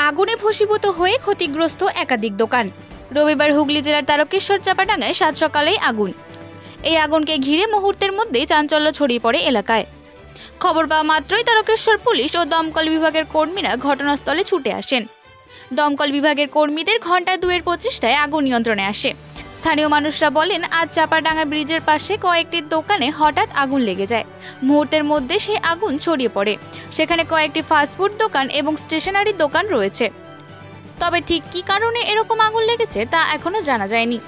আগুনে ভস্মীভূত হয়ে ক্ষতিগ্রস্ত একাধিক দোকান। রবিবার হুগলি জেলার তারকেশ্বর চাপাডাঙ্গায় সাত সকালেই আগুন। এই আগুনকে ঘিরে মুহূর্তের মধ্যেই চাঞ্চল্য ছড়িয়ে পড়ে এলাকায়। খবর পাওয়া মাত্রই তারকেশ্বর পুলিশ ও দমকল বিভাগের কর্মীরা ঘটনাস্থলে ছুটে আসেন। দমকল বিভাগের কর্মীদের ঘণ্টা দুয়ের প্রচেষ্টায় আগুন নিয়ন্ত্রণে আসে। স্থানীয় মানুষরা বলেন, আজ চাপাডাঙ্গা ব্রিজের পাশে কয়েকটি দোকানে হঠাৎ আগুন লেগে যায়। মুহূর্তের মধ্যে সেই আগুন ছড়িয়ে পড়ে। সেখানে কয়েকটি ফাস্টফুড দোকান এবং স্টেশনারি দোকান রয়েছে। তবে ঠিক কী কারণে এরকম আগুন লেগেছে তা এখনো জানা যায়নি।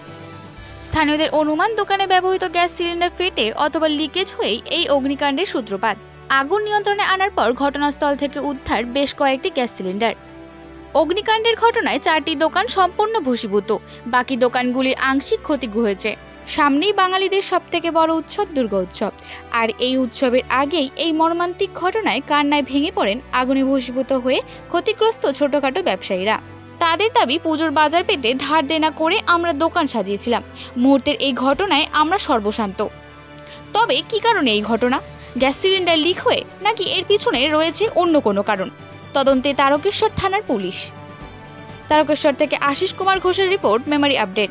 স্থানীয়দের অনুমান, দোকানে ব্যবহৃত গ্যাস সিলিন্ডার ফেটে অথবা লিকেজ হয়েই এই অগ্নিকাণ্ডের সূত্রপাত। আগুন নিয়ন্ত্রণে আনার পর ঘটনাস্থল থেকে উদ্ধার বেশ কয়েকটি গ্যাস সিলিন্ডার। অগ্নিকাণ্ডের ঘটনায় 4টি দোকান সম্পূর্ণ ভস্মীভূত, বাকি দোকানগুলির আংশিক ক্ষতি হয়েছে। সামনেই বাঙালিদের সবথেকে বড় উৎসব দুর্গা উৎসব, আর এই উৎসবের আগেই এই মর্মান্তিক ঘটনায় কান্নায় ভেঙে পড়েন আগুনে ভস্মীভূত হয়ে ক্ষতিগ্রস্ত ছোটখাটো ব্যবসায়ীরা। তাদের দাবি, পুজোর বাজার পেতে ধার দেনা করে আমরা দোকান সাজিয়েছিলাম। মুহূর্তের এই ঘটনায় আমরা সর্বশান্ত। তবে কী কারণে এই ঘটনা? গ্যাস সিলিন্ডার লিক হয়ে, নাকি এর পিছনে রয়েছে অন্য কোনো কারণ? তদন্তে তারকেশ্বর থানার পুলিশ। তারকেশ্বর থেকে আশিস কুমার ঘোষের রিপোর্ট, মেমারি আপডেট।